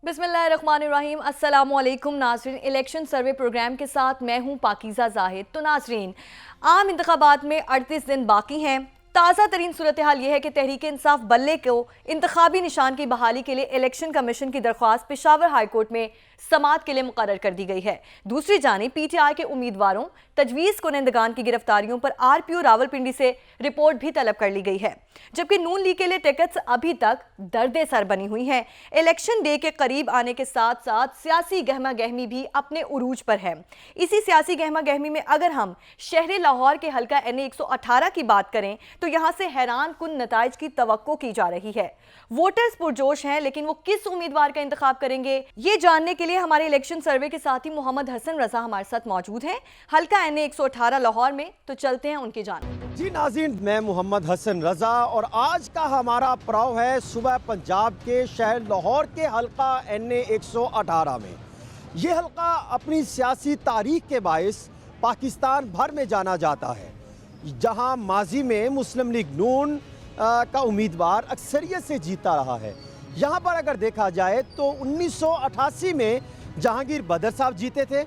बिस्मिल्लाहिर्रहमानिर्रहीम अस्सलामुअलैकुम नाज़रीन। इलेक्शन सर्वे प्रोग्राम के साथ मैं हूं पाकीज़ा जाहिद। तो नाज़रीन, आम इंतखाबात में 38 दिन बाकी हैं। ताज़ा तरीन सूरत हाल यह है कि तहरीक इंसाफ बल्ले को इंतखाबी निशान की बहाली के लिए इलेक्शन कमीशन की दरख्वास्त पेशावर हाई कोर्ट में समात के लिए मुकर्रर कर दी गई है। दूसरी जानिब PTI के उम्मीदवारों तजवीज़ कुनंदगान की गिरफ्तारियों पर RPO रावलपिंडी से रिपोर्ट भी तलब कर ली गई है, जबकि नून लीग के लिए टिकट्स अभी तक दर्दे सर बनी हुई हैं। इलेक्शन डे के करीब आने के साथ साथ सियासी गहमा गहमी भी अपने उरूज पर है। इसी सियासी गहमा गहमी में अगर हम शहर लाहौर के हल्का NA 118 की बात करें तो यहाँ से हैरान कुन नताइज की तवक्को की जा रही है। वोटर्स पुरजोश हैं, लेकिन वो किस उम्मीदवार का इंतखाब करेंगे ये जानने के लिए हमारे इलेक्शन सर्वे के साथी मोहम्मद हसन रजा हमारे साथ मौजूद हैं हल्का NA 118 लाहौर में। तो चलते हैं उनकी जानिब। जी नाज़रीन, मैं मोहम्मद हसन रजा और आज का हमारा पड़ाव है सुबह पंजाब के शहर लाहौर के हल्का NA 118 में। ये हल्का अपनी सियासी तारीख के बायस पाकिस्तान भर में जाना जाता है, जहां माजी में मुस्लिम लीग नून का उम्मीदवार अक्सरियत से जीता रहा है। यहाँ पर अगर देखा जाए तो 1988 में जहांगीर बदर साहब जीते थे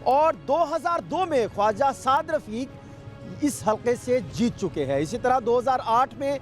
और 2002 में ख्वाजा साद रफ़ीक इस हल्के से जीत चुके हैं। इसी तरह 2008 में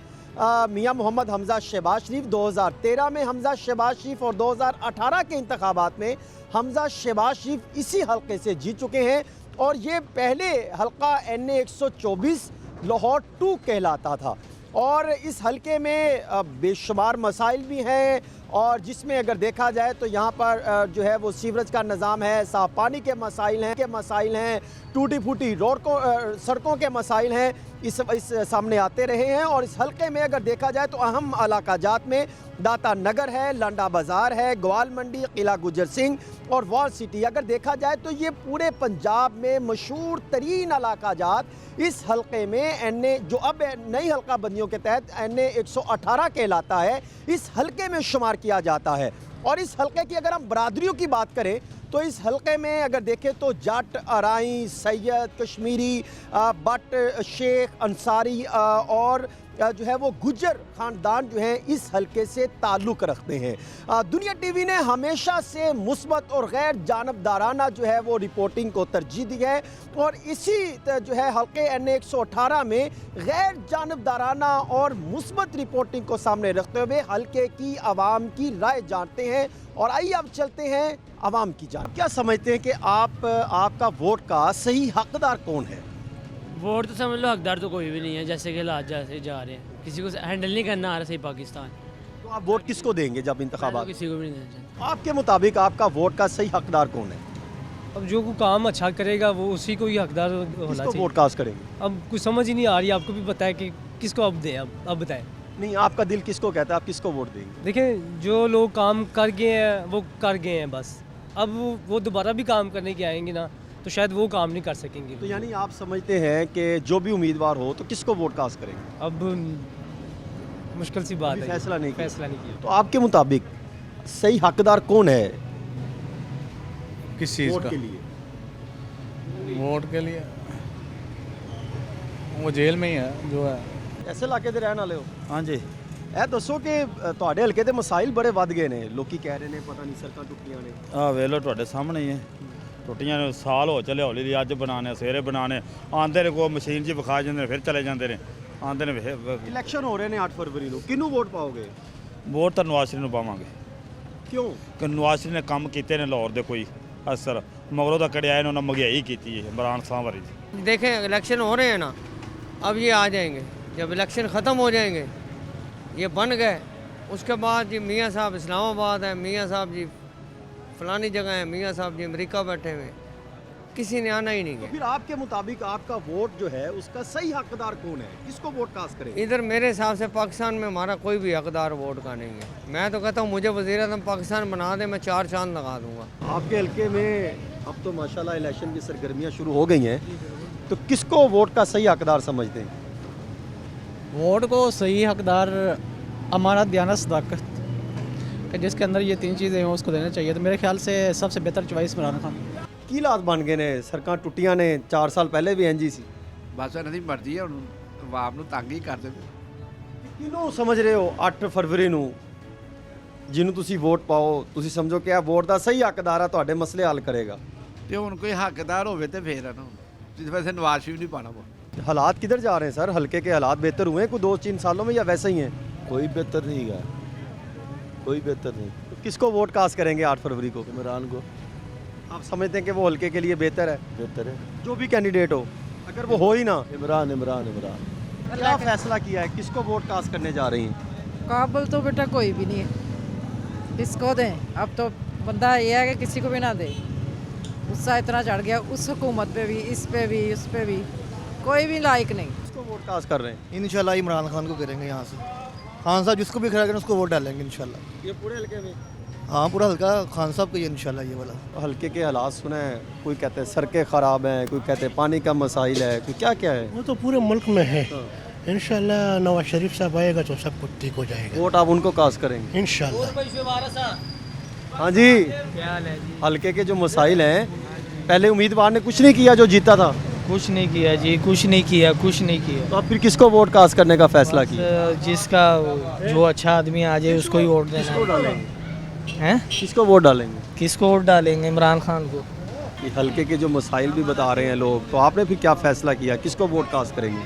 मियां मोहम्मद हमजा शहबाज शरीफ, 2013 में हमजा शहबाज शरीफ और 2018 के इंतखाबात में हमजा शहबाज शरीफ इसी हल्के से जीत चुके हैं। और ये पहले हल्का NA 124 लाहौर 2 कहलाता था और इस हल्के में बेशुमार मसाइल भी हैं और जिसमें अगर देखा जाए तो यहाँ पर जो है वो सीवरेज का निज़ाम है, साफ़ पानी के मसाइल हैं, टूटी फूटी रोड को सड़कों के मसाइल हैं, इस सामने आते रहे हैं। और इस हल्के में अगर देखा जाए तो अहम इलाका जात में दाता नगर है, लंडा बाज़ार है, ग्वाल मंडी, किला गुजर सिंह और वॉल सिटी। अगर देखा जाए तो ये पूरे पंजाब में मशहूर तरीन इलाका जात इस हल्के में जो अब नई हल्का बंदियों के तहत NA 118 कहलाता है, इस हल्के में शुमार किया जाता है। और इस हल्के की अगर हम बरादरियों की बात करें तो इस हल्के में अगर देखें तो जट, अराई, सैयद, कश्मीरी, बट, शेख, अंसारी और जो है वो गुज्जर ख़ानदान जो हैं इस हल्के से ताल्लुक़ रखते हैं। दुनिया TV ने हमेशा से मुस्बत और गैर जानबदाराना जो है वो रिपोर्टिंग को तरजीह दी है और इसी जो है हल्के NA 118 में गैर जानबदाराना और मुस्बत रिपोर्टिंग को सामने रखते हुए हल्के की आवाम की राय जानते हैं। और आइए अब चलते हैं आवाम की जान। क्या समझते हैं कि आपका वोट का सही हकदार कौन है? वोट तो समझ लो हकदार तो कोई भी नहीं है, जैसे कि हालात जैसे जा रहे हैं, किसी को हैंडल नहीं करना आ रहा सही पाकिस्तान। तो आप वोट किसको देंगे जब इंतखाबात? किसी को भी नहीं देना चाहता। आपके मुताबिक आपका वोट का सही हकदार कौन है? अब जो कोई काम अच्छा करेगा वो उसी को ही हकदार होना किसको चाहिए। वोट कास्ट करेंगे? अब कुछ समझ ही नहीं आ रही, आपको भी पता है कि किसको अब दें। अब बताएं। नहीं, आपका दिल किसको कहता है, आप किसको वोट देंगे? देखें, जो लोग काम कर गए हैं वो कर गए हैं बस। अब वो दोबारा भी काम करने के आएंगे ना तो शायद वो काम नहीं कर सकेंगे। तो यानी आप समझते हैं कि जो भी उम्मीदवार हो तो किसको वोट कास्ट करेंगे? अब मुश्किल सी बात है, फैसला नहीं किया। तो आपके मुताबिक सही हकदार कौन है किस चीज़ वोट का? के लिए? वोट के लिए वो जेल में ही है जो है। ऐसे इलाके ਦੇ ਰਹਿਣ ਵਾਲੇ ਹੋ? हाँ जी। ਇਹ ਦੱਸੋ ਕਿ ਤੁਹਾਡੇ ਹਲਕੇ ਦੇ ਮਸਾਇਲ ਬੜੇ ਵੱਧ ਗਏ ਨੇ, ਲੋਕੀ ਕਹਿ ਰਹੇ ਨੇ ਪਤਾ ਨਹੀਂ ਸੜਕਾਂ ਟੁੱਟੀਆਂ ਨੇ। ਆ ਵੇਖ ਲਓ ਤੁਹਾਡੇ ਸਾਹਮਣੇ ਹੀ ਹੈ, ਟੁੱਟੀਆਂ ਨੇ, ਸਾਲ ਹੋ ਚਲੇ, ਹੌਲੀ ਦੀ ਅੱਜ ਬਣਾਣੇ, ਸਵੇਰੇ ਬਣਾਣੇ, ਆਂਦੇ ਨੇ ਕੋਈ ਮਸ਼ੀਨ 'ਚ ਵਿਖਾ ਜਾਂਦੇ ਨੇ, ਫਿਰ ਚਲੇ ਜਾਂਦੇ ਨੇ, ਆਂਦੇ ਨੇ ਇਲੈਕਸ਼ਨ ਹੋ ਰਹੇ ਨੇ 8 ਫਰਵਰੀ ਨੂੰ, ਕਿਹਨੂੰ ਵੋਟ ਪਾਓਗੇ? ਵੋਟ ਤਾਂ ਨਵਾਜ਼ ਸ਼ਰੀਫ ਨੂੰ ਪਾਵਾਂਗੇ। ਕਿਉਂ? ਕਿ ਨਵਾਜ਼ ਸ਼ਰੀਫ ਨੇ ਕੰਮ ਕੀਤੇ ਨੇ ਲਾਹੌਰ ਦੇ ਕੋਈ ਅਸਰ, ਮਗਰੋਂ ਦਾ ਕੜਿਆ ਇਹਨਾਂ ਨੇ ਮਹਿੰਗਾਈ ਕੀਤੀ ਹੈ ਇਮਰਾਨ ਖਾਨ ਵਾਲੀ। देखें इलेक्शन हो रहे हैं ना, अब ये आ जाएंगे, जब इलेक्शन ख़त्म हो जाएंगे, ये बन गए, उसके बाद जी मियाँ साहब इस्लामाबाद है, मियाँ साहब जी फलानी जगह है, मियाँ साहब जी अमेरिका बैठे हुए, किसी ने आना ही नहीं तो है। फिर आपके मुताबिक आपका वोट जो है उसका सही हकदार कौन है, किसको वोट कास्ट करेंगे? इधर मेरे हिसाब से पाकिस्तान में हमारा कोई भी हकदार वोट का नहीं है। मैं तो कहता हूँ मुझे वज़ीर-ए-आज़म पाकिस्तान बना दे, मैं 4 चांद लगा दूँगा। आपके हल्के में अब तो माशाल्लाह इलेक्शन की सरगर्मियाँ शुरू हो गई हैं, तो किसको वोट का सही हकदार समझते हैं? वोट को सही हकदार अमानत, दयानत, सदाकत, कि जिसके अंदर ये 3 चीज़ें हों उसको देना चाहिए। तो मेरे ख्याल से सबसे बेहतर चॉइस इमरान खान। की हालात बन गए ने, सड़ਕਾਂ ਟੁੱਟੀਆਂ ਨੇ, 4 ਸਾਲ ਪਹਿਲੇ ਵੀ ਇੰਜ ਹੀ ਸੀ। ਬਸ ਇਹਨਾਂ ਦੀ ਮਰਜ਼ੀ ਹੈ, ਹੁਣ ਆਵਾਮ ਨੂੰ ਤੰਗ ਹੀ ਕਰਦੇ ਪਏ। ਕਿਹਨੂੰ ਸਮਝ ਰਹੇ ਹੋ 8 ਫਰਵਰੀ ਨੂੰ ਜਿਹਨੂੰ ਤੁਸੀਂ ਵੋਟ ਪਾਓ ਤੁਸੀਂ ਸਮਝੋ ਕਿ ਇਹ ਵੋਟ ਦਾ ਸਹੀ ਹੱਕਦਾਰ ਹੈ, ਤੁਹਾਡੇ ਮਸਲੇ ਹੱਲ ਕਰੇਗਾ। ਤੇ ਹੁਣ ਕੋਈ ਹੱਕਦਾਰ ਹੋਵੇ ਤੇ ਫੇਰ ਹੈ ਨਾ, ਜਿਸ ਵੈਸੇ ਨਵਾਜ਼ ਸ਼ਰੀਫ ਨਹੀਂ ਪਾਣਾ वो। हालात किधर जा रहे हैं सर? हल्के के हालात बेहतर हुए हैं कुछ 2-3 सालों में या वैसे ही हैं? कोई बेहतर नहीं है, कोई बेहतर नहीं। तो किसको वोट कास्ट करेंगे 8 फरवरी को? इमरान को आप समझते हैं कि वो हल्के के लिए बेहतर है? बेहतर है। जो भी कैंडिडेट हो, अगर वो हो ही ना, इमरान इमरान इमरान क्या फैसला किया है, किसको वोट कास्ट करने जा रही हैं? काबुल तो बेटा कोई भी नहीं है, किसको दें? अब तो बंदा ये है कि किसी को भी ना दे। गुस्सा इतना चढ़ गया उस हुकूमत पे भी, इस पे भी, उस पे भी, कोई भी लायक नहीं। किसको वोट कास्ट कर रहे हैं? इंशाल्लाह इमरान खान को करेंगे यहाँ से। खान साहब जिसको भी खड़ा करें उसको वोट डालेंगे इंशाल्लाह। ये पूरे हल्के में हाँ पूरा हल्का खान साहब को ये इंशाल्लाह ये वाला। हल्के के हालात सुने हैं, कोई कहते हैं सड़कें ख़राब हैं, कोई कहते हैं पानी का मसाइल है, कोई क्या क्या है। वो तो पूरे मुल्क में है। इंशाल्लाह नवाज शरीफ साहब आएगा तो सब कुछ ठीक हो जाएगा वोट आप उनको कास्ट करेंगे इंशाल्लाह। हाँ जी, क्या हाल है जी? हल्के के जो मसाइल हैं, पहले उम्मीदवार ने कुछ नहीं किया जो जीता था, कुछ नहीं किया जी, कुछ नहीं किया, कुछ नहीं किया। तो आप फिर किसको वोट कास्ट करने का फैसला किया? जिसका जो अच्छा आदमी आ जाए उसको ही वोट देना किसको डालेंगे? है। किसको वोट डालेंगे? किसको वोट डालेंगे? इमरान खान को। ये हल्के के जो मसाइल भी बता रहे हैं लोग, तो आपने फिर क्या फैसला किया, किसको वोट कास्ट करेंगे?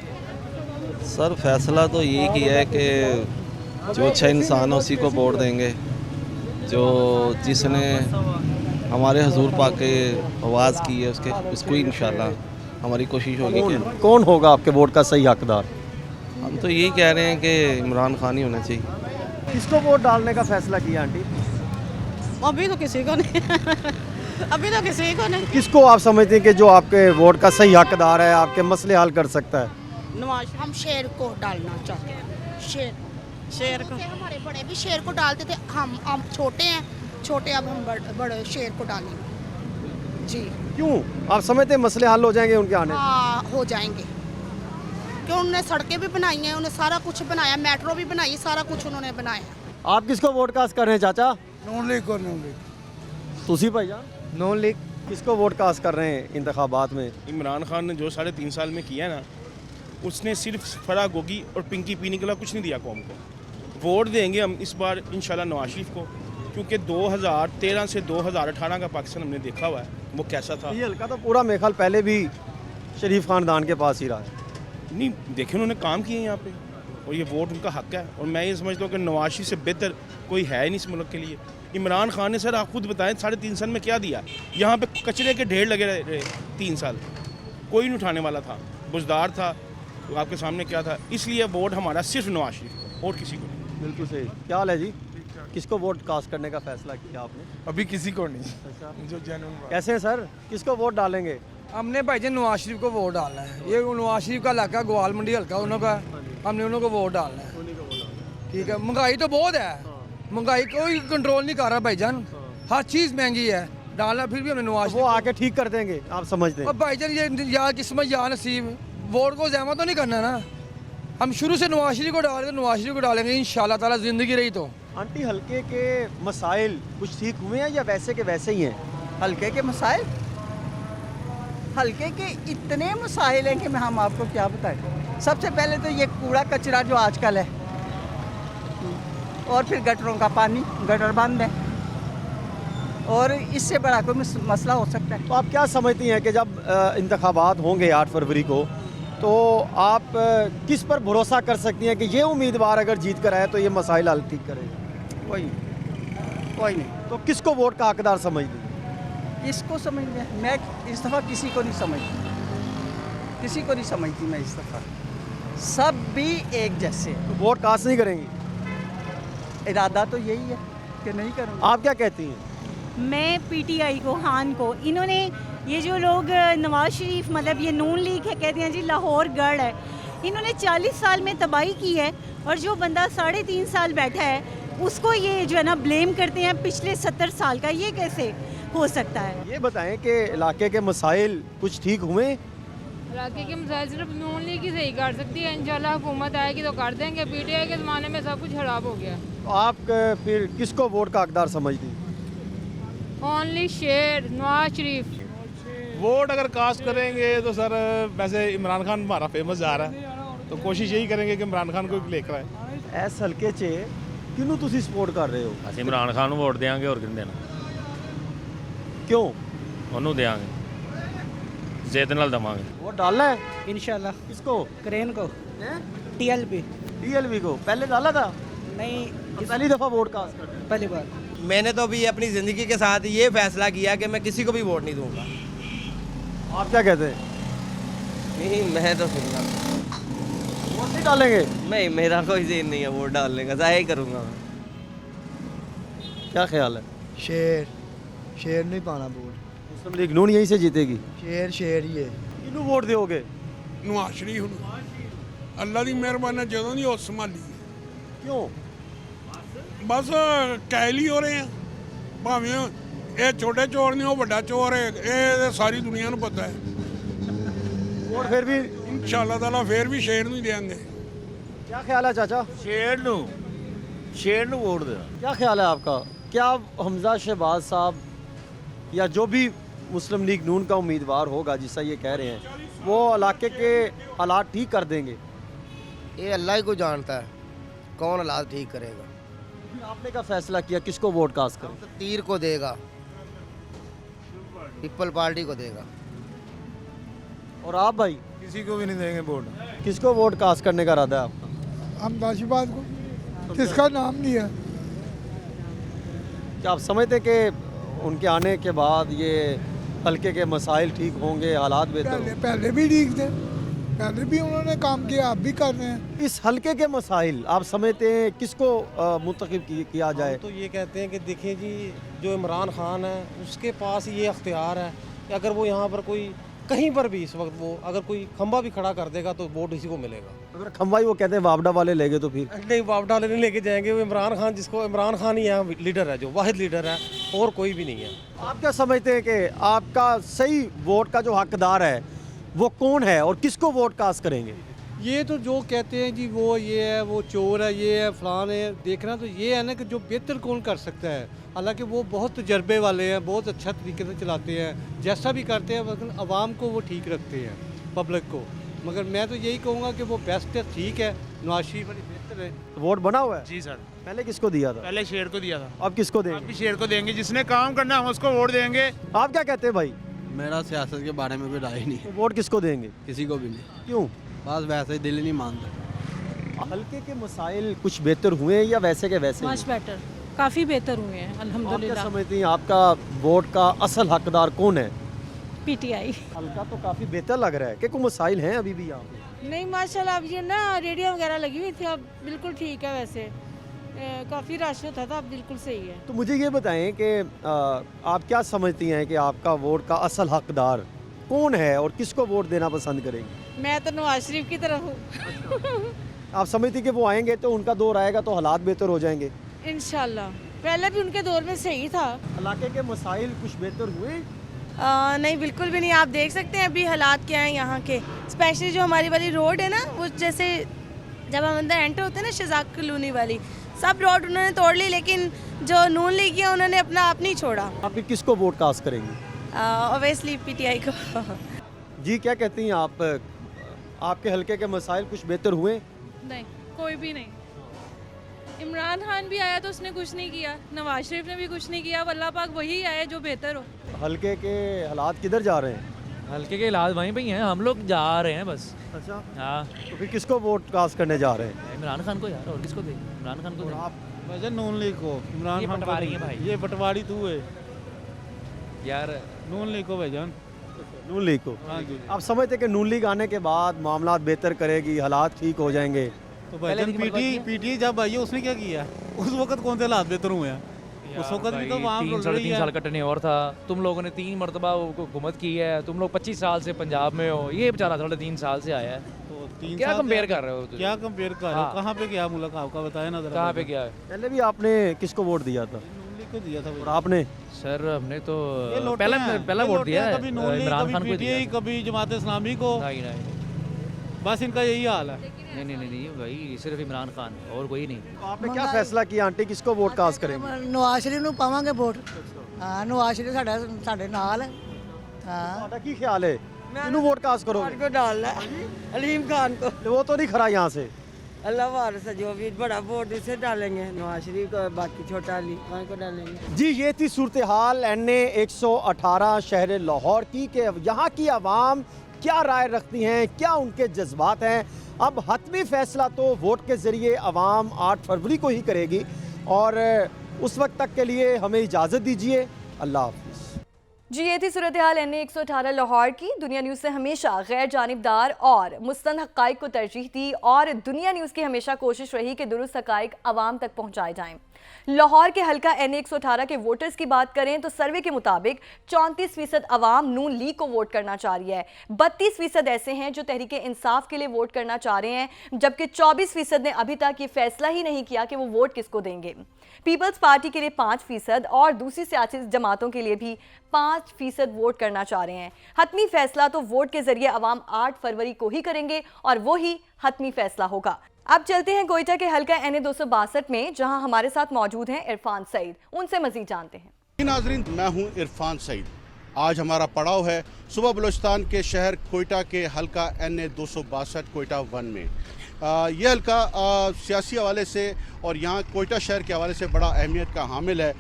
सर फैसला तो ये किया है कि जो अच्छा इंसान है उसी को वोट देंगे, जो जिसने हमारे हजूर पाक के आवाज़ की है उसको ही इंशाल्लाह हमारी कोशिश होगी कि कौन होगा आपके वोट का सही हकदार? हम तो यही कह रहे हैं कि इमरान खान ही होना चाहिए। किसको वोट डालने का फैसला किया आंटी? अभी तो किसी को नहीं अभी तो किसी को नहीं। किसको आप समझते हैं कि जो आपके वोट का सही हकदार है, आपके मसले हल कर सकता है? नवाज हम शेर को डालना चाहते हैं। शेर को हमारे बड़े भी शेर को डालते थे, हम छोटे हैं, छोटे अब हम बड़े शेर को डालेंगे जी। क्यों आप समझते हैं मसले हल हो जाएंगे उनके आने? हाँ हो जाएंगे, क्यों उन्होंने सड़कें भी बनाई हैं, उन्होंने सारा कुछ बनाया, मेट्रो भी बनाई, सारा कुछ उन्होंने बनाया। आप किसको वोट कास्ट कर रहे हैं चाचा? नून लीग को, नून लीग। तुसी भाईजान नॉन लीग किसको वोट कास्ट कर रहे हैं इंतखाबात में? इमरान खान ने जो 3.5 साल में किया ना, उसने सिर्फ फरा गोगी और पिंकी पीने के अलावा कुछ नहीं दिया कौम को। वोट देंगे हम इस बार इंशाल्लाह नवाज शरीफ को, क्योंकि 2013 से 2018 का पाकिस्तान हमने देखा हुआ है वो कैसा था। ये हल्का तो पूरा मेरे ख्याल पहले भी शरीफ खानदान के पास ही रहा है। नहीं देखे उन्होंने काम किए यहाँ पे, और ये वोट उनका हक है। और मैं ये समझता हूँ कि नवाज शरीफ से बेहतर कोई है ही नहीं इस मुल्क के लिए। इमरान खान ने सर आप खुद बताएं 3.5 साल में क्या दिया? यहाँ पे कचरे के ढेर लगे रहे 3 साल, कोई नहीं उठाने वाला था, बुजदार था, तो आपके सामने क्या था। इसलिए वोट हमारा सिर्फ नवाज शरीफ को और किसी को नहीं। बिल्कुल सही। क्या हाल है जी? किसको वोट कास्ट करने का फैसला किया आपने? अभी किसी को नहीं, जो जेन्युइन कैसे हैं सर, किसको वोट डालेंगे? हमने भाईजान नवाज शरीफ को वोट डालना है। ये नवाज शरीफ का इलाका ग्वाल मंडी हल्का उन्हों का, हमने उन्हों को वोट डालना है। ठीक है, महंगाई तो बहुत है, महंगाई कोई कंट्रोल नहीं कर रहा भाईजान, हर चीज़ महंगी है, डालना फिर भी हमने नवाज वो आके ठीक कर देंगे आप समझते हैं? अब भाईजान ये या किस्मत या नसीब, वोट को जमा तो नहीं करना ना। हम शुरू से नवाज शरीफ को डालेंगे, नवाज शरीफ को डालेंगे इंशाल्लाह ताला, ज़िंदगी रही तो। आंटी हल्के के मसाइल कुछ ठीक हुए हैं या वैसे के वैसे ही हैं? हल्के के मसाइल, हल्के के इतने मसाइल हैं कि मैं हम आपको क्या बताएं। सबसे पहले तो ये कूड़ा कचरा जो आजकल है, और फिर गटरों का पानी, गटर बंद है, और इससे बड़ा कोई मसला हो सकता है? तो आप क्या समझती हैं कि जब इंतखाबात होंगे 8 फरवरी को, तो आप किस पर भरोसा कर सकती हैं कि ये उम्मीदवार अगर जीत कर आए तो ये मसाइल हल ठीक करेगा? कोई नहीं। तो किसको वोट का हकदार समझती हैं? किसको समझ में? मैं इस दफ़ा किसी को नहीं समझती, किसी को नहीं समझती मैं इस दफ़ा। सब भी एक जैसे हैं। तो वोट कास्ट नहीं करेंगी? इरादा तो यही है कि नहीं करूँगा। आप क्या कहती हैं? मैं पीटीआई को, खान को, इन्होंने ये जो लोग नवाज शरीफ मतलब ये नून लीग है, कहते हैं जी लाहौर गढ़ है, इन्होंने 40 साल में तबाही की है, और जो बंदा 3.5 साल बैठा है उसको ये जो है ना ब्लेम करते हैं पिछले 70 साल का। ये कैसे हो सकता है? ये बताएं कि इलाके के मसाइल कुछ ठीक हुए? इलाके के मसाइल सिर्फ नून लीग ही सही कर सकती है, इंशाल्लाह हुकूमत आएगी तो कर देंगे। पीटीआई के ज़माने में सब कुछ खराब हो गया। तो आप फिर किसको वोट का हकदार समझती हैं? ओनली शेर नवाज शरीफ। वोट अगर कास्ट करेंगे तो सर वैसे इमरान खान हमारा फेमस जा रहा है, तो कोशिश यही करेंगे कि इमरान खान को लेकर आए। इस हल्के 'ਚ ਕਿਹਨੂੰ ਤੁਸੀਂ ਸਪੋਰਟ ਕਰ ਰਹੇ ਹੋ? ਅਸੀਂ ਇਮਰਾਨ ਖਾਨ ਨੂੰ ਵੋਟ ਦੇਵਾਂਗੇ, ਹੋਰ ਕਿਹਨੂੰ ਦੇਣਾ? ਕਿਉਂ? ਉਹਨੂੰ ਦੇਵਾਂਗੇ, ਜ਼ਿੱਦ ਨਾਲ ਦੇਵਾਂਗੇ। वोट डालना है इंशाल्लाह किसको? क्रेन को TLP डीएलवी को पहले डाला था? नहीं, पहली दफा वोट कास्ट कर रहे पहली बार। मैंने तो अभी अपनी ज़िंदगी के साथ ये फैसला किया कि मैं किसी को भी वोट नहीं दूंगा। हैं। आप क्या कहते हैं? नहीं, मैं तो वोट नहीं डालेंगे? नहीं, मेरा कोई सीन नहीं है वोट डालने का, ज़ाहिर करूँगा। क्या ख्याल है? शेर नहीं पाना वोट, मुस्लिम लीग नून यहीं से जीतेगी? शेर ही है। किहनू वोट दोगे? ਨਵਾਜ਼ ਸ਼ਰੀਫ ਨੂੰ ਅੱਲਾ ਦੀ ਮਿਹਰਬਾਨੀ ਨਾਲ ਜਦੋਂ ਦੀ ਉਹ ਸੰਭਾਲੀ क्यों? ਬਸ ਕਾਇਲ ਹੀ ਹੋ ਰਹੇ ਆ। ਭਾਵੇਂ ਇਹ ਛੋਟੇ ਚੋਰ ਨੇ, ਉਹ ਵੱਡਾ ਚੋਰ ਹੈ, ਇਹ ਤਾਂ ਸਾਰੀ ਦੁਨੀਆ ਨੂੰ ਪਤਾ ਹੈ। वोट फिर भी ਇਨਸ਼ਾਅੱਲਾ ਤਾਲਾ ਫੇਰ ਵੀ ਸ਼ੇਰ ਨੂੰ ਹੀ ਦੇਣਗੇ। क्या ख्याल है चाचा? ਸ਼ੇਰ ਨੂੰ ਵੋਟ ਦੇਣਾ। क्या ख्याल है आपका? क्या हमजा शहबाज साहब या जो भी मुस्लिम लीग नून का उम्मीदवार होगा, जिससा ये कह रहे हैं, वो इलाके के हालात ठीक कर देंगे? ये अल्लाह ही को जानता है कौन हालात ठीक करेगा। आपने क्या फैसला किया किसको वोट कास्ट करें? तो तीर को देगा, पीपल पार्टी को देगा। और आप भाई किसी को भी नहीं देंगे वोट। किसको वोट कास्ट करने का इरादा है आपका? हम दाशिबाद को, किसका नाम नहीं है। क्या आप समझते हैं कि उनके आने के बाद ये हल्के के मसाइल ठीक होंगे, हालात बेहतर होंगे? पहले भी ठीक थे, पहले भी उन्होंने काम किया, आप भी कर रहे हैं। इस हल्के के मसाइल आप समझते हैं किसको मुंतखब किया जाए? तो ये कहते हैं कि देखिए जी, जो इमरान खान है उसके पास ये अख्तियार है कि अगर वो यहाँ पर कोई कहीं पर भी इस वक्त वो अगर कोई खंबा भी खड़ा कर देगा तो वोट इसी को मिलेगा। अगर खंबाई वो कहते हैं वापडा वाले ले गए तो फिर? नहीं, वापडा वाले नहीं लेके जाएंगे, वो इमरान खान, जिसको इमरान खान ही यहाँ लीडर है, जो वाहिद लीडर है, और कोई भी नहीं है। आप क्या समझते हैं कि आपका सही वोट का जो हकदार है वो कौन है और किसको वोट कास्ट करेंगे? ये तो जो कहते हैं जी वो ये है, वो चोर है, ये है, फलान है, देखना तो ये है ना कि जो बेहतर कौन कर सकता है। हालांकि वो बहुत तजर्बे वाले हैं, बहुत अच्छा तरीके से चलाते हैं, जैसा भी करते हैं, लेकिन आवाम को वो ठीक रखते हैं, पब्लिक को। मगर मैं तो यही कहूँगा कि वो बेस्ट है, ठीक है, नवाज शरीफ बड़ी बेहतर है। वोट बना हुआ है? जी सर, पहले किसको दिया था? पहले शेर को दिया था, अब किसको अब देंगे? भी शेर को देंगे। जिसने काम करना हम उसको वोट देंगे। आप क्या कहते हैं भाई? मेरा सियासत के बारे में कोई राय नहीं तो वोट किसको देंगे? किसी को भी नहीं, क्यों? बस वैसे ही दिल नहीं मानता। हल्के के मसाइल कुछ बेहतर हुए हैं या वैसे के वैसे? मच बेटर, काफ़ी बेहतर हुए हैं आप क्या अल्हम्दुलिल्लाह। समझती हैं आपका वोट का असल हकदार कौन है? PTI हल्का तो काफ़ी बेहतर लग रहा है कि कोई मसाइल हैं अभी भी यहाँ पे? नहीं माशाल्लाह, अब ये ना रेडियो वगैरह लगी हुई थी, अब बिल्कुल ठीक है। वैसे काफ़ी रश होता था, अब बिल्कुल सही है। तो मुझे ये बताएं कि आप क्या समझती हैं कि आपका वोट का असल हकदार कौन है और किसको वोट देना पसंद करेंगे? मैं तो नवाज शरीफ की तरफ हूँ। आप समझती कि वो आएंगे तो उनका दौर आएगा तो हालात बेहतर हो जाएंगे? इंशाल्लाह, पहले भी उनके दौर में सही था। इलाके के मसाइल कुछ बेहतर हुए? नहीं, बिल्कुल भी नहीं। आप देख सकते हैं अभी हालात क्या हैं यहाँ के, स्पेशली जो हमारी वाली रोड है ना, वो जैसे जब हम अंदर एंटर होते हैं ना, शहजाद कॉलोनी वाली, सब रोड उन्होंने तोड़ ली, लेकिन जो नून लीग है उन्होंने अपना आप नहीं छोड़ा। आप फिर किसको वोट कास्ट करेंगे? ऑब्वियसली PTI को। जी क्या कहती हैं आप? आपके हल्के के मसाइल कुछ बेहतर हुए? नहीं, कोई भी नहीं। इमरान खान भी आया तो उसने कुछ नहीं किया, नवाज शरीफ ने भी कुछ नहीं किया, अब अल्लाह पाक वही आए जो बेहतर हो। हल्के के हालात किधर जा रहे हैं? हल्के के इलाज वहीं पे ही हैं, हम लोग जा रहे हैं बस। अच्छा, हाँ, तो फिर किसको वोट कास्ट करने जा रहे हैं? इमरान खान को यार, और किसको देंगे? इमरान खान को देंगे। आप वैसे नून लीग को, इमरान ये खान पटवारी है भाई। ये पटवारी तू है यार, नून लीग को भेजन। नून लीग को? हाँ जी। आप समझते हैं कि नून लीग आने के बाद मामला बेहतर करेगी, हालात ठीक हो जाएंगे? तो भाईजान PTI जब आई है उसने क्या किया? उस वक्त कौन से हालात बेहतर हुए हैं? उस वक्त भी तो वहाँ 3-3.5 साल का टेन्योर था, तुम लोगों ने 3 मरतबा हुकूमत की है, तुम लोग 25 साल से पंजाब में हो, ये बेचारा 3.5 साल से आया है। तो 3 क्या साल कंपेयर कर रहे हो? क्या कंपेयर कर रहे हो? हाँ। कहाँ पे क्या मुलाकात आपका बताया ना जरा। कहाँ पे क्या है? पहले भी आपने किसको वोट दिया था? नून लीग को दिया था और आपने? सर हमने तो ये लोटे पहला हैं, पहला ये वोट लोटे दिया हैं, है कभी नून लीग, इमरान कभी खान को दिया। PTI, कभी जमात इस्लामी को, नहीं नहीं बस इनका यही हाल है। नहीं भाई, सिर्फ इमरान खान और कोई नहीं। तो आपने क्या फैसला किया आंटी, किसको वोट कास्ट करेंगे? नवाज शरीफ ਨੂੰ ਪਾਵਾਂਗੇ ਵੋਟ। ਹਾਂ, ਨਵਾਜ਼ ਸ਼ਰੀਫ ਸਾਡੇ ਨਾਲ ਹੈ। हाँ, ਤੁਹਾਡਾ ਕੀ ਖਿਆਲ ਹੈ? ਕਿਹਨੂੰ ਵੋਟ ਕਾस्ट करोगे? को डालना है अलीम खान को। वो तो नहीं खड़ा यहाँ से। अल्लाह वारिस है, जो भी बड़ा वोट इसे डालेंगे, नवाज शरीफ को, बाकी छोटा अली खान को डालेंगे। जी, ये थी सूरत हाल NA 118 शहर लाहौर की कि यहाँ की आवाम क्या राय रखती हैं, क्या उनके जज्बात हैं। अब हतमी फैसला तो वोट के ज़रिए आवाम 8 फरवरी को ही करेगी और उस वक्त तक के लिए हमें इजाज़त दीजिए। अल्लाह हाफ़िज़। जी, ये थी सूरत हाल NA 118 लाहौर की। दुनिया न्यूज़ से हमेशा गैर जानिबदार और मुस्तंद हक़ाइक़ को तरजीह दी और दुनिया न्यूज़ की हमेशा कोशिश रही कि दुरुस्त हक़ाइक़ आवाम तक पहुँचाए जाएँ। लाहौर के हल्का NA 118 के वोटर्स की बात करें तो सर्वे के मुताबिक 34% अवाम नून लीग को वोट करना चाह रही है, 32% ऐसे हैं जो तहरीक इंसाफ के लिए वोट करना चाह रहे हैं, जबकि 24% ने अभी तक ये फैसला ही नहीं किया कि वो वोट किसको देंगे। पीपल्स पार्टी के लिए 5% और दूसरी सियासी जमातों के लिए भी 5% वोट करना चाह रहे हैं। हतमी फैसला तो वोट के जरिए अवाम 8 फरवरी को ही करेंगे और वो ही हतमी फैसला होगा। अब चलते हैं कोयटा के हल्का NA 262 में, जहां हमारे साथ मौजूद हैं इरफान सईद। उनसे मजीद जानते हैं। नाज़रीन, मैं हूं इरफान सईद। आज हमारा पड़ाव है सुबह बलूचिस्तान के शहर कोयटा के हल्का NA 262 कोयटा 1 में। ये हल्का सियासी हवाले से और यहाँ कोयटा शहर के हवाले से बड़ा अहमियत का हामिल है।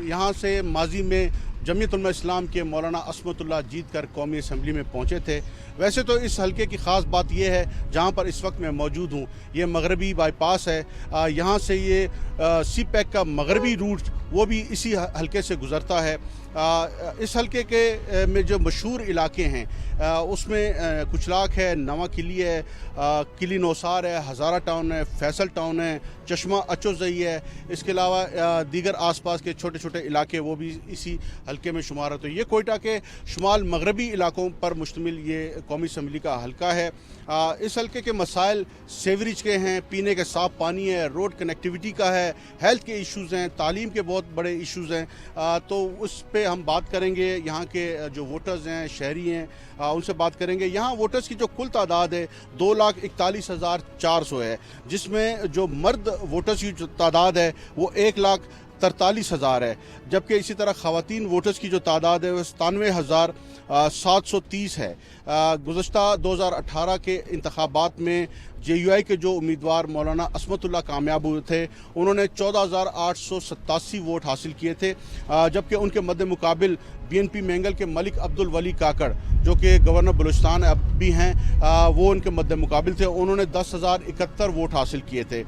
यहाँ से माजी में जमीयत उलमा इस्लाम के मौलाना असमतुल्लाह जीत कर कौमी असम्बली में पहुँचे थे। वैसे तो इस हल्के की ख़ास बात यह है, जहाँ पर इस वक्त मैं मौजूद हूँ, ये मगरबी बाईपास है। यहाँ से ये CPEC का मगरबी रूट वो भी इसी हल्के से गुज़रता है। इस हल्के के में जो मशहूर इलाके हैं उसमें कुचलाक है, नवा किली है, किली नौसार है, हज़ारा टाउन है, फैसल टाउन है, चश्मा अचोज़ई है। इसके अलावा दीगर आसपास के छोटे छोटे इलाके वो भी इसी हल्के में शुमार है। तो ये कोयटा के शुमाल मगरबी इलाकों पर मुश्तमिल ये कौमी असम्बली का हल्का है। इस हल्के के मसाइल सेवरेज के हैं, पीने के साफ़ पानी है, रोड कनेक्टिविटी का है, हेल्थ के इश्यूज़ हैं, तालीम के बहुत बड़े इश्यूज़ हैं। तो उस पर हम बात करेंगे। यहाँ के जो वोटर्स हैं, शहरी हैं, उनसे बात करेंगे। यहाँ वोटर्स की जो कुल तादाद है 2,41,400 है, जिसमें जो मर्द वोटर्स की जो तादाद है वो 1,43,000 है, जबकि इसी तरह ख़वातीन वोटर्स की जो तादाद है वो 97,730 है। गुज़श्ता 2018 के इंतखाबात में JUI के जो उम्मीदवार मौलाना असमतुल्लाह कामयाब हुए थे, उन्होंने 14,887 वोट हासिल किए थे, जबकि उनके मद्दे मुकाबिल BNP मैंगल के मलिक अब्दुल वली काकड़, जो कि गवर्नर बलूचिस्तान अब भी हैं, वो उनके मद्दे मुकाबिल थे। उन्होंने 10,071 वोट हासिल किए थे।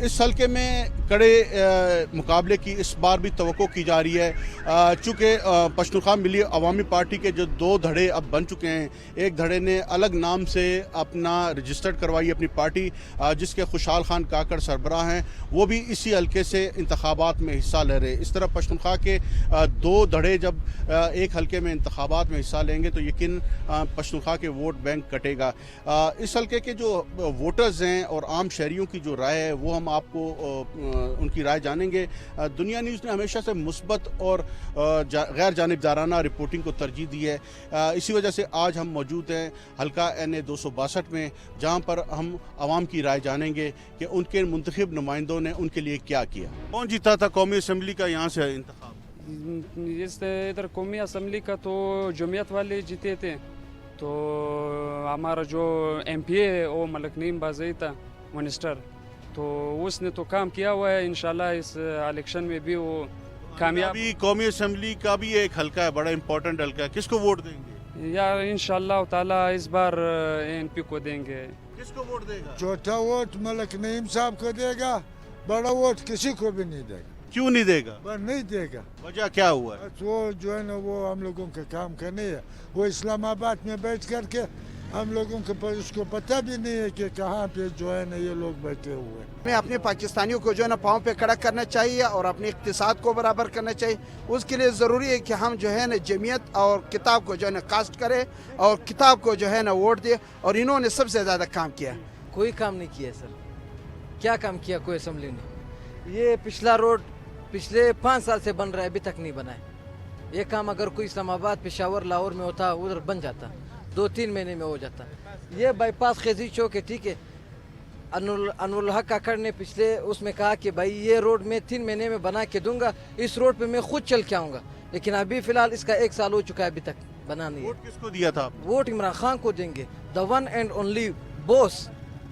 इस हल्के में कड़े मुकाबले की इस बार भी तवक्को की जा रही है, चूँकि पश्तूनख्वा मिली अवामी पार्टी के जो 2 धड़े अब बन चुके हैं। एक धड़े ने अलग नाम से अपना रजिस्टर्ड करवाई अपनी पार्टी, जिसके खुशहाल खान काकड़ सरबराह हैं, वो भी इसी हल्के से इंतखाबात में हिस्सा ले रहे। इस तरह पश्तूनख्वा के 2 धड़े जब एक हल्के में इंतखाबात में हिस्सा लेंगे तो यकीन पश्तूनख्वा के वोट बैंक कटेगा। इस हल्के के जो वोटर्स हैं और आम शहरियों की जो राय है वो हम आपको उनकी राय जानेंगे। दुनिया न्यूज़ ने हमेशा से मुस्बत और गैर जानिबदाराना रिपोर्टिंग को तरजीह दी है। इसी वजह से आज हम मौजूद हैं हल्का NA 262 में, जहाँ पर हम आवाम की राय जानेंगे कि उनके मुंतखब नुमाइंदों ने उनके लिए क्या किया। कौन जीता था कौमी असम्बली का यहाँ से इंतखाब? इस इधर कौमी असम्बली का तो जमीयत वाले जीते थे। तो हमारा जो MP है वो मलक नईम बाज़ई था, मिनिस्टर, तो उसने तो काम किया हुआ है। इंशाल्लाह इस इलेक्शन में भी वो कामयाब। अभी कौमी असम्बली का भी एक हल्का है, बड़ा इंपॉर्टेंट हल्का है, किसको वोट देंगे? यार इंशाल्लाह ताला इस बार ANP को देंगे। किसको वोट देगा? छोटा वोट मलक नईम साहब को देगा, बड़ा वोट किसी को भी नहीं देगा। क्यों नहीं देगा? नहीं देगा। वजह क्या हुआ? वो जो है ना वो हम लोगों का काम करने है, वो इस्लामाबाद में बैठ करके हम लोगों के पर उसको पता भी नहीं है कि कहाँ पे जो है ना ये लोग बैठे हुए हैं। हमें अपने पाकिस्तानियों को जो है ना पाँव पे खड़ा करना चाहिए और अपने इक़्तिसाद को बराबर करना चाहिए। उसके लिए ज़रूरी है कि हम जो है ना जमीयत और किताब को जो है ना कास्ट करें और किताब को जो है ना वोट दे। और इन्होंने सबसे ज़्यादा काम किया। कोई काम नहीं किया सर। क्या काम किया कोई असम्बली ने? ये पिछला रोड पिछले 5 साल से बन रहा है, अभी तक नहीं बना है। ये काम अगर कोई इस्लामाबाद, पेशावर, लाहौर में होता उधर बन जाता, 2-3 महीने में हो जाता। ये बाईपास खेजी चौक है, ठीक है। अनुल हक काकड़ ने पिछले उसमें कहा कि भाई ये रोड मैं 3 महीने में बना के दूंगा, इस रोड पे मैं खुद चल के आऊँगा, लेकिन अभी फ़िलहाल इसका 1 साल हो चुका है, अभी तक बना नहीं है। वोट किसको दिया था? वोट इमरान खान को देंगे, the one and only boss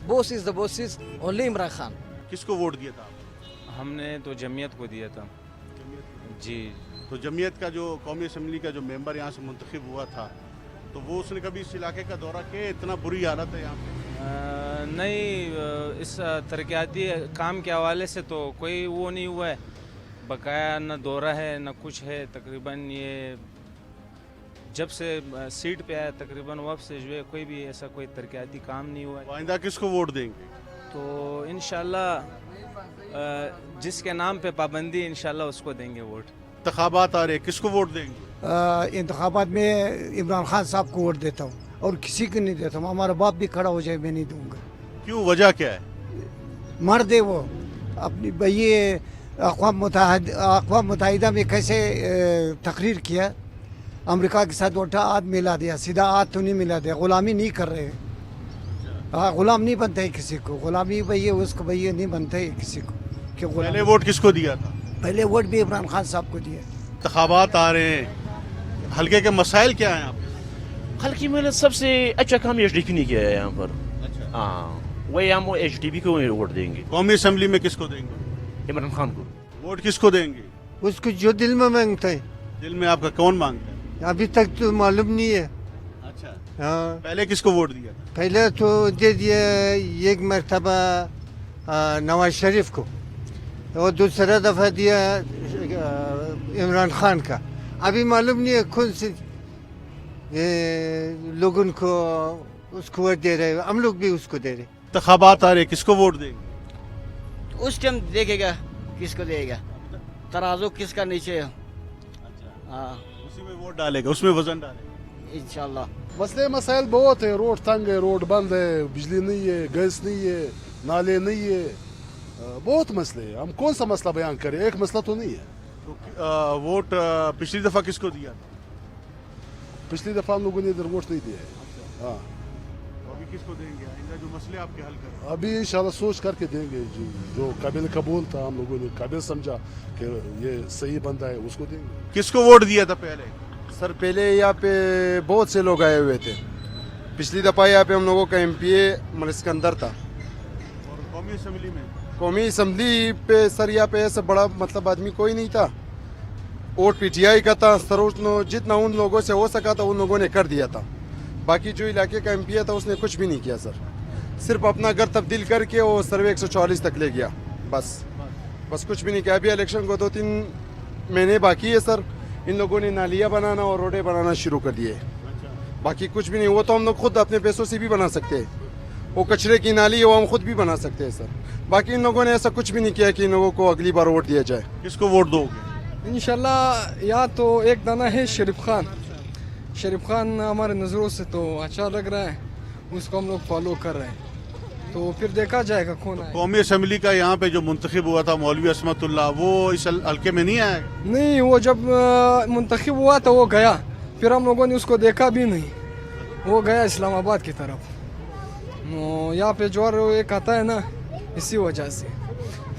boss is the boss is only Imran Khan. किसको वोट दिया था आपने? हमने तो जमीयत को दिया था जी। तो जमीयत का जो कौमी असम्बली का जो मेंबर यहाँ से मुंतखब हुआ था, तो वो उसने कभी इस इलाके का दौरा किया? इतना बुरी हालत है यहाँ पे? नहीं, इस तरक्याती काम के हवाले से तो कोई वो नहीं हुआ है, बकाया न दौरा है न कुछ है। तकरीबन ये जब से सीट पे आया तकरीबन वब से जो है कोई भी ऐसा कोई तरक्याती काम नहीं हुआ है। आइंदा किसको वोट देंगे? तो इंशाल्लाह जिसके नाम पे पाबंदी इंशाल्लाह उसको देंगे वोट। इंतखाबात आ रहे, किसको वोट देंगे? इंतखाबात में इमरान खान साहब को वोट देता हूँ और किसी को नहीं देता हूँ। हमारा बाप भी खड़ा हो जाए मैं नहीं दूंगा। क्यों, वजह क्या है? मर दे वो अपनी ये अक़वाम मुत्तहिदा में कैसे तकरीर किया, अमेरिका के साथ उल्टा हाथ मिला दिया, सीधा हाथ तो नहीं मिला दिया। गुलामी नहीं कर रहे, हाँ गुलाम नहीं बनता है किसी को, गुलामी भैया उसको भैया नहीं बनता है किसी को। क्यों पहले वोट किसको दिया था? पहले वोट भी इमरान खान साहब को दिया। इंतखाबात आ रहे हैं, हल्के के मसाइल क्या हैं आप? हल्के में सबसे अच्छा काम HDP ने किया है यहाँ पर। हाँ, वही हम HDP को वोट देंगे। कौमी असम्बली में किसको देंगे? इमरान खान को। वोट किसको देंगे? उसको जो दिल में मांगता है। दिल में आपका कौन मांगता है? अभी तक तो मालूम नहीं है। अच्छा, हाँ पहले किसको वोट दिया? पहले तो दे दिया एक मरतबा नवाज शरीफ को, और दूसरा दफ़ा दिया इमरान खान का। अभी मालूम नहीं है कौन से लोगों को उसको वोट दे रहे, हम लोग भी उसको दे रहे। इंतखाबात आ रहे, किसको वोट देंगे? उस टाइम देखेगा किसको देगा, तराजू किसका नीचे है। हाँ, उसी में वोट डालेगा, उसमें वजन डालेगा इंशाल्लाह। मसले मसाइल बहुत है, रोड तंग है, रोड बंद है, बिजली नहीं है, गैस नहीं है, नाले नहीं है, बहुत मसले हैं। हम कौन सा मसला बयान करें, एक मसला तो नहीं है। तो वोट पिछली दफा किसको दिया था? पिछली दफा हम लोगों ने इधर वोट नहीं दिया है। हाँ, अभी किसको देंगे? आइंदा जो मसले आपके हल करें। अभी इंशाल्लाह सोच करके देंगे। जो काबिल कबूल था, हम लोगों ने काबिल समझा कि ये सही बंदा है, उसको देंगे। किसको वोट दिया था पहले? सर पहले यहाँ पे बहुत से लोग आए हुए थे। पिछली दफ़ा यहाँ पे हम लोगों का MPA मलिक सिकंदर था। और कौमी असम्बली में? कौमी असम्बली पे सर यहाँ पे ऐसा बड़ा मतलब आदमी कोई नहीं था। वोट PTI का था, सर जितना उन लोगों से हो सका था उन लोगों ने कर दिया था। बाकी जो इलाके का MPA था उसने कुछ भी नहीं किया सर, सिर्फ अपना घर तब्दील करके वो सर्वे 144 तक ले गया, बस कुछ भी नहीं किया। अभी इलेक्शन को 2-3 महीने बाकी है सर। इन लोगों ने नालियाँ बनाना और रोडें बनाना शुरू कर दिए, बाकी कुछ भी नहीं। वो तो हम लोग खुद अपने पैसों से भी बना सकते हैं, वो कचरे की नाली है वो हम खुद भी बना सकते हैं सर। बाकी इन लोगों ने ऐसा कुछ भी नहीं किया कि इन लोगों को अगली बार वोट दिया जाए। किसको वोट दोगे? इंशाल्लाह यहाँ तो एक दाना है शरीफ खान। शरीफ खान हमारे नज़रों से तो अच्छा लग रहा है, उसको हम लोग फॉलो कर रहे हैं, तो फिर देखा जाएगा कौन आए। कौमी असम्बली का यहाँ पे जो मुंतखब हुआ था मौलवी असमतुल्लाह, वो इस हल्के में नहीं आया? नहीं, वो जब मुंतखब हुआ तो वो गया, फिर हम लोगों ने उसको देखा भी नहीं, वो गया इस्लामाबाद की तरफ। यहाँ पे जोर एक आता है ना, इसी वजह से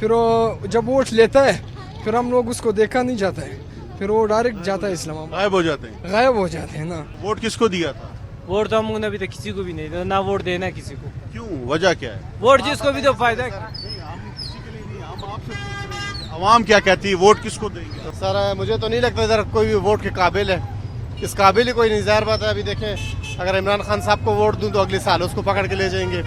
फिर वो जब वोट लेता है फिर हम लोग उसको देखा नहीं जाता है, फिर वो डायरेक्ट जाता है इस्लामाबाद, गायब हो जाते हैं। गायब हो जाते हैं ना। वोट किसको दिया था? वोट तो हम लोगों ने अभी तक किसी को भी नहीं दिया, ना वोट देना है किसी को। क्यों, वजह क्या है? वोट जिसको भी तो फायदा है। आवाम क्या कहती है, वोट किसको देंगे? सर मुझे तो नहीं लगता इधर कोई भी वोट के काबिल है, इस काबिल ही कोई नहीं। ज़ाहिर बात है, अभी देखें अगर इमरान खान साहब को वोट दूं तो अगले साल उसको पकड़ के ले जाएंगे।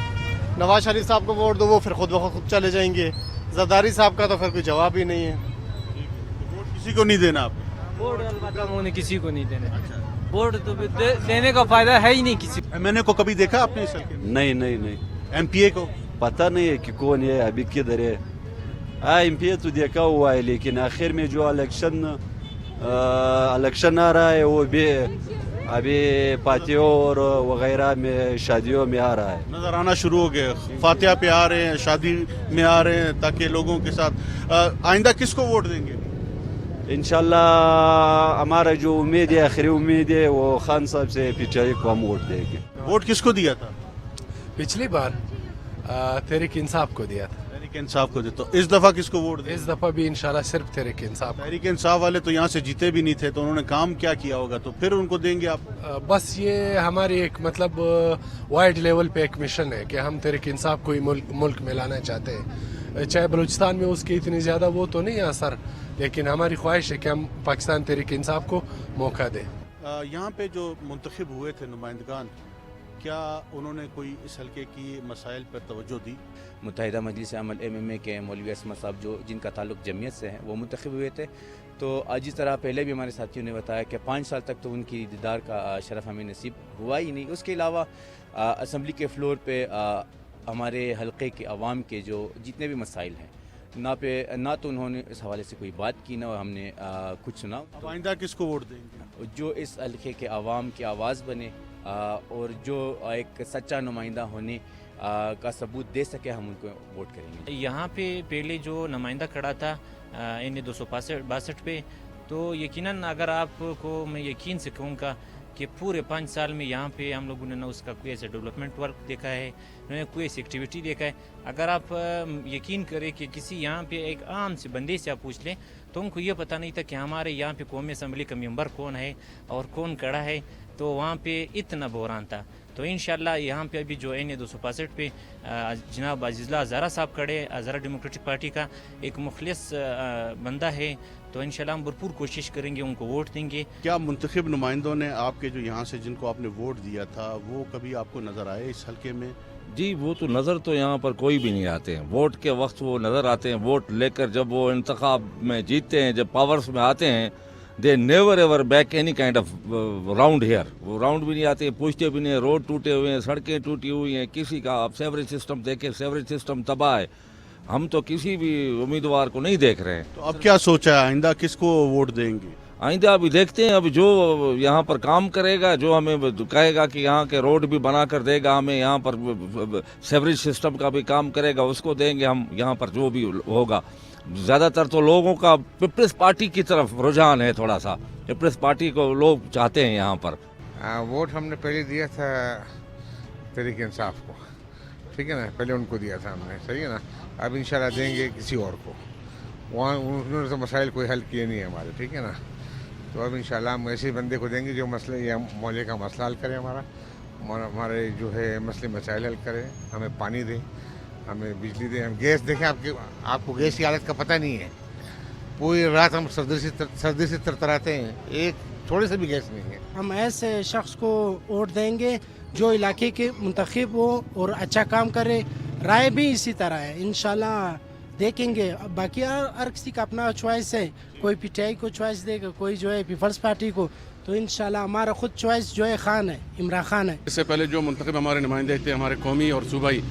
नवाज शरीफ साहब को वोट दो वो फिर खुद ब खुद चले जाएंगे। जरदारी साहब का तो फिर कोई जवाब ही नहीं है। वोट किसी को नहीं देना आप? वोट हम लोगों ने किसी को नहीं देना। वोट तो देने का फायदा है ही नहीं किसी को। MNA को कभी देखा आपने इस हल्के में? नहीं। MPA को पता नहीं है कि कौन है, अभी किधर है। MPA तो देखा हुआ है, लेकिन आखिर में जो इलेक्शन आ रहा है वो भी अभी पार्टियों और वगैरह में शादियों में आ रहा है, नजर आना शुरू हो गए। फातिहा पे आ रहे हैं, शादी में आ रहे हैं, ताकि लोगों के साथ। आइंदा किसको वोट देंगे? इंशाल्लाह हमारा जो उम्मीद है, आखिरी उम्मीद है, वो खान साहब से PTI को हम वोट देंगे। वोट किसको दिया था? पिछली बार तहरीक इंसाफ को दिया था। तहरीक तहरीक इंसाफ को दे। तो इस दफ़ा किसको वोट दें? इस दफ़ा भी इंशाल्लाह सिर्फ तहरीक इंसाफ। तहरीक इंसाफ वाले तो यहाँ से जीते भी नहीं थे, तो उन्होंने काम क्या किया होगा, तो फिर उनको देंगे आप? बस ये हमारी एक मतलब वाइड लेवल पे एक मिशन है कि हम तहरीक इंसाफ को ही मुल्क में लाना चाहते हैं। चाहे बलूचिस्तान में उसकी इतनी ज़्यादा वो तो नहीं है असर, लेकिन हमारी ख्वाहिश है कि हम पाकिस्तान तहरीक इंसाफ को मौका दें। यहाँ पे जो मुंतखब हुए थे नुमाइंदगान, क्या उन्होंने कोई इस हल्के की मसाइल पर तवज्जो दी? मुत्तहिदा मजलिस अमल MMA के मौलवी असमत साहब जो जिनका ताल्लुक जमीयत से है वो मुंतखब हुए थे। तो जिस तरह पहले भी हमारे साथियों ने बताया कि 5 साल तक तो उनकी दीदार का शरफ हमें नसीब हुआ ही नहीं। उसके अलावा असम्बली के फ्लोर पे हमारे हल्के के अवाम के जो जितने भी मसाइल हैं ना तो उन्होंने इस हवाले से कोई बात की, ना हमने कुछ सुना। अब आइंदा किसको वोट देंगे? जो इस हल्के के अवाम की आवाज़ बने और जो एक सच्चा नुमाइंदा होने का सबूत दे सके, हम उनको वोट करेंगे। यहाँ पे पहले जो नुमाइंदा खड़ा था NA 262 पे, तो यकीनन अगर आपको मैं यकीन से कहूँगा कि पूरे 5 साल में यहाँ पे हम लोगों ने ना उसका कोई ऐसा डेवलपमेंट वर्क देखा है, ना कोई ऐसी एक्टिविटी देखा है। अगर आप यकीन करें कि किसी यहाँ पे एक आम से बंदे से आप पूछ लें तो उनको ये पता नहीं था कि हमारे यहाँ पे कौमी असम्बली का मेंबर कौन है और कौन खड़ा है, तो वहाँ पे इतना बहरान था। तो इंशाल्लाह यहाँ पे अभी जो NA 265 पे जनाब अजीज़ुल्लाह हज़ारा साहब खड़े, हज़ारा डेमोक्रेटिक पार्टी का एक मुखलिस बंदा है, तो इंशाल्लाह हम भरपूर कोशिश करेंगे, उनको वोट देंगे। क्या मुंतखब नुमाइंदों ने आपके जो यहाँ से जिनको आपने वोट दिया था वो कभी आपको नज़र आए इस हल्के में? जी वो तो नज़र तो यहाँ पर कोई भी नहीं आते हैं। वोट के वक्त वो नज़र आते हैं, वोट लेकर जब वो इंतखाब में जीतते हैं, जब पावर्स में आते हैं, they never ever back any kind of round here. वो राउंड भी नहीं आते, पूछते भी नहीं। रोड टूटे हुए हैं, सड़कें टूटी हुई हैं, किसी का आप सेवरेज सिस्टम देखें, सेवरेज सिस्टम तबाह है। हम तो किसी भी उम्मीदवार को नहीं देख रहे हैं। तो अब क्या सोचा है, आइंदा किसको वोट देंगे? आइंदा अभी देखते हैं, अभी जो यहाँ पर काम करेगा, जो हमें कहेगा कि यहाँ के रोड भी बना कर देगा, हमें यहाँ पर सेवरेज सिस्टम का भी काम करेगा, उसको देंगे हम। यहाँ पर जो भी होगा, ज़्यादातर तो लोगों का पीपल्स पार्टी की तरफ रुझान है, थोड़ा सा पीपल्स पार्टी को लोग चाहते हैं यहाँ पर। वोट हमने पहले दिया था तहरीक इंसाफ को, ठीक है ना, पहले उनको दिया था हमने, सही है ना। अब इंशाल्लाह देंगे किसी और को, वहाँ उन्होंने तो मसाइल कोई हल किए नहीं है हमारे, ठीक है ना। तो अब इंशाल्लाह हम ऐसे बंदे को देंगे जो मसले या मोहल्ले का मसला हल करे, हमारे जो है मसले मसाइल हल करे, हमें पानी दें, हमें बिजली दें, हम गैस देखें। आपको गैस की हालत का पता नहीं है, पूरी रात हम सर्दी से तरतराते हैं, एक थोड़ी सी भी गैस नहीं है। हम ऐसे शख्स को वोट देंगे जो इलाके के मुंतखब हो और अच्छा काम करे। राय भी इसी तरह है, इंशाल्लाह देखेंगे। बाकी हर किसी का अपना चॉइस है, कोई PTI को चॉइस देगा, कोई जो है पीपल्स पार्टी को। तो इंशाल्लाह हमारा खुद चॉइस जो है खान है, इमरान खान है। इससे पहले जो मुंतखब हमारे नुमाइंदे थे, हमारे कौमी और सूबाई,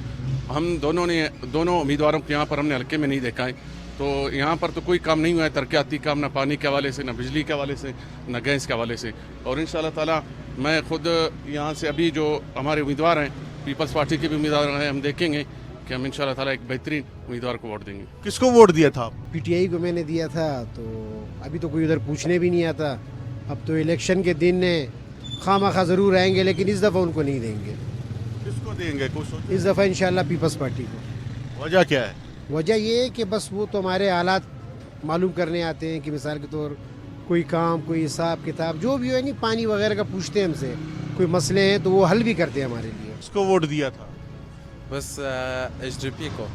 हम दोनों उम्मीदवारों को यहाँ पर हमने हल्के में नहीं देखा है। तो यहाँ पर तो कोई काम नहीं हुआ है, तरक्याती काम, ना पानी के हवाले से, ना बिजली के हवाले से, ना गैस के हवाले से। और इंशाल्लाह ताला मैं खुद यहाँ से अभी जो हमारे उम्मीदवार हैं, पीपल्स पार्टी के भी उम्मीदवार हैं, हम देखेंगे कि हम इंशाल्लाह ताला एक बेहतरीन उम्मीदवार को वोट देंगे। किसको वोट दिया था? PTI को मैंने दिया था, तो अभी तो कोई उधर पूछने भी नहीं आता। अब तो इलेक्शन के दिन खामा ज़रूर आएंगे, लेकिन इस दफ़ा उनको नहीं देंगे। किसको देंगे? इस दफ़ा इंशाल्लाह पीपल्स पार्टी को। वजह क्या है? वजह ये है कि बस वो तो हमारे हालात मालूम करने आते हैं, कि मिसाल के तौर कोई काम, कोई हिसाब किताब जो भी हो, नहीं पानी वगैरह का पूछते हैं हमसे, कोई मसले हैं तो वो हल भी करते हैं हमारे लिए। किसको वोट दिया था? बस HDP को।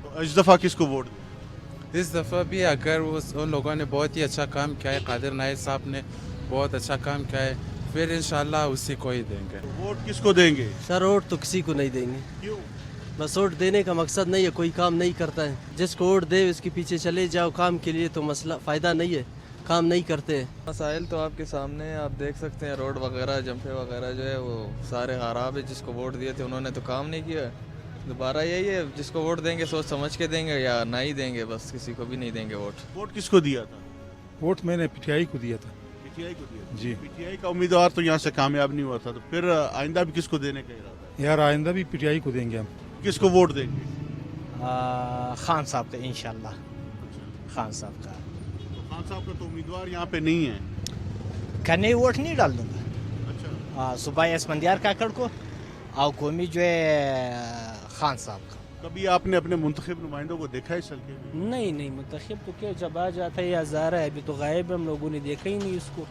तो इस दफ़ा किसको वोट दिया? इस दफ़ा भी अगर उन लोगों ने बहुत ही अच्छा काम किया है, कादिर नाइद साहब ने बहुत अच्छा काम किया है, फिर इंशाल्लाह उसी को ही देंगे। वोट किसको देंगे? सर वोट तो किसी को नहीं देंगे। क्यों? बस वोट देने का मकसद नहीं है, कोई काम नहीं करता है, जिसको वोट दे उसके पीछे चले जाओ काम के लिए, तो मसला फ़ायदा नहीं है, काम नहीं करते हैं। मसाइल तो आपके सामने आप देख सकते हैं, रोड वगैरह, जंपे वगैरह जो है वो सारे खराब है। जिसको वोट दिए थे उन्होंने तो काम नहीं किया। दोबारा यही है, जिसको वोट देंगे सोच समझ के देंगे या ना ही देंगे, बस किसी को भी नहीं देंगे वोट। वोट किसको दिया था? वोट मैंने PTI को दिया था। PTI को दिया था? जी। PTI का उम्मीदवार तो यहाँ से कामयाब नहीं हुआ था, तो फिर आइंदा भी किसको देने का इरादा है? यार आइंदा भी PTI को देंगे हम। किसको वोट देंगे? खान साहब का इंशाल्लाह, खान साहब का। तो खान साहब का तो उम्मीदवार यहाँ पे नहीं है। करने वोट नहीं डाल दूंगा। अच्छा। सुबह एस मंदियार काकड़ को और कौमी जो है खान साहब का। कभी आपने अपने मुंतखब नुमाइंदों को देखा है इस हल्के में? नहीं मुंतखब तो क्या, जब आ जाता है या हज़ारा है, अभी तो गायब है, हम लोगों ने देखा ही नहीं उसको।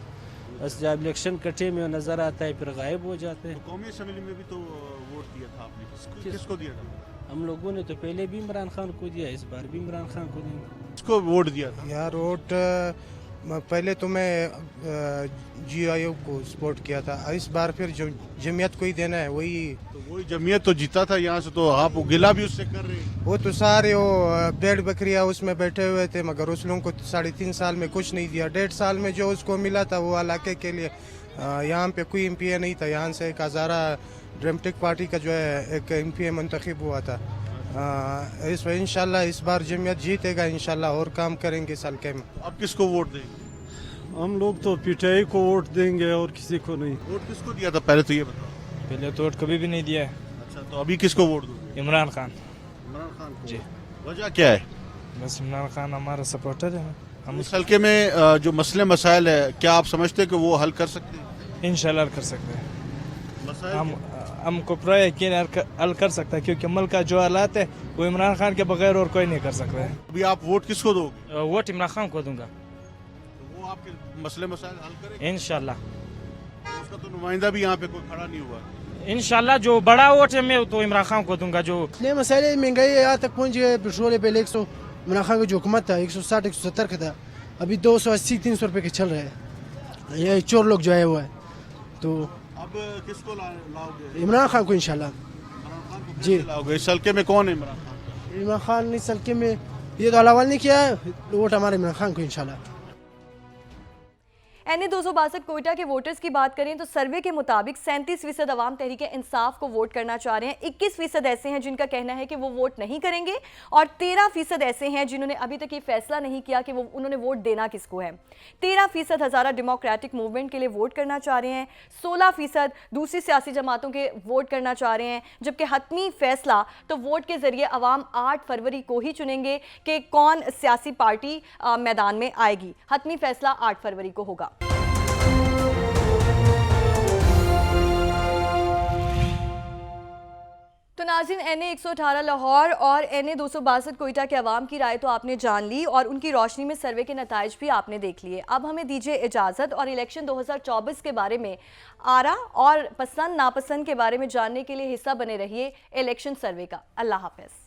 बस जब इलेक्शन कटे में नज़र आता है फिर गायब हो जाते हैं। तो कौमी असम्बली में भी तो वोट दिया था आपने, किसको दिया था? हम लोगों ने तो पहले भी इमरान खान को दिया, इस बार भी इमरान खान को देंगे। किसको वोट दिया था? यार वोट पहले तो मैं GIO को सपोर्ट किया था, इस बार फिर जो जमीयत को ही देना है वही। तो वही जमीयत तो जीता था यहाँ से, तो आप गिला भी उससे कर रहे हैं। वो तो सारे वो भेड़ बकरियाँ उसमें बैठे हुए थे, मगर उस लोगों को 3.5 साल में कुछ नहीं दिया। 1.5 साल में जो उसको मिला था वो इलाके के लिए, यहाँ पे कोई MPA नहीं था। यहाँ से एक हज़ारा डेमोक्रेटिक पार्टी का जो है एक MPA मुंतखब हुआ था। इंशाल्लाह इस बार जमीयत जीतेगा इंशाल्लाह, और काम करेंगे इस हल्के में। अब किसको वोट देंगे? हम लोग तो PTI को वोट देंगे और किसी को नहीं। वोट किसको दिया था पहले तो ये बताओ। पहले तो वोट कभी भी नहीं दिया है। अच्छा, तो अभी किसको वोट दोगे? इमरान खान। इमरान खान को जी। वजह क्या है? बस इमरान खान हमारा सपोर्टर है। हम इस हल्के में जो मसले मसाइल है, क्या आप समझते हैं कि वो हल कर सकते हैं? इंशाल्लाह कर सकते हैं। हमको पूरा यकीन हल कर सकता है, क्योंकि मुल्क का जो हालात है वो इमरान खान के बगैर और कोई नहीं कर सकता है। अभी आप वोट किसको दोगे? वोट इमरान खान को दूंगा। तो वो आपके मसले मसाइल हल करेगा इंशाल्लाह। उसका तो नुमाइंदा भी यहाँ पे कोई खड़ा नहीं हुआ। इंशाल्लाह जो बड़ा वोट है मैं तो इमरान खान को दूंगा। जो मसले महंगाई यहाँ तक पहुँच गए, पेट्रोल पहले 100, इमरान खान का जो हुकूमत था 160-170 का था, अभी 280-300 रुपये के चल रहे हैं। ये चोर लोग जो है वो है, तो अब किसको लाओगे? इमरान खान को इंशाल्लाह जी। लाओगे? इस हल्के में कौन है इमरान खान? इमरान खान इस हल्के में ये तो अलावा नहीं किया है, वोट हमारे इमरान खान को इंशाल्लाह। NA 262 कोयटा के वोटर्स की बात करें तो सर्वे के मुताबिक 37% अवाम तहरीक इंसाफ को वोट करना चाह रहे हैं। 21% ऐसे हैं जिनका कहना है कि वो वोट नहीं करेंगे और 13% ऐसे हैं जिन्होंने अभी तक ये फैसला नहीं किया कि वो उन्होंने वोट देना किसको है। 13% हज़ारा डेमोक्रेटिक मूवमेंट के लिए वोट करना चाह रहे हैं, 16% दूसरी सियासी जमातों के वोट करना चाह रहे हैं, जबकि हतमी फैसला तो वोट के जरिए अवाम 8 फरवरी को ही चुनेंगे कि कौन सियासी पार्टी मैदान में आएगी। हतमी फैसला 8 फरवरी को होगा। तो नाज़रीन, NA 118 लाहौर और NA 262 कोयटा के अवाम की राय तो आपने जान ली और उनकी रोशनी में सर्वे के नताइज भी आपने देख लिए। अब हमें दीजिए इजाज़त और इलेक्शन 2024 के बारे में आरा और पसंद नापसंद के बारे में जानने के लिए हिस्सा बने रहिए इलेक्शन सर्वे का। अल्लाह हाफ़िज़।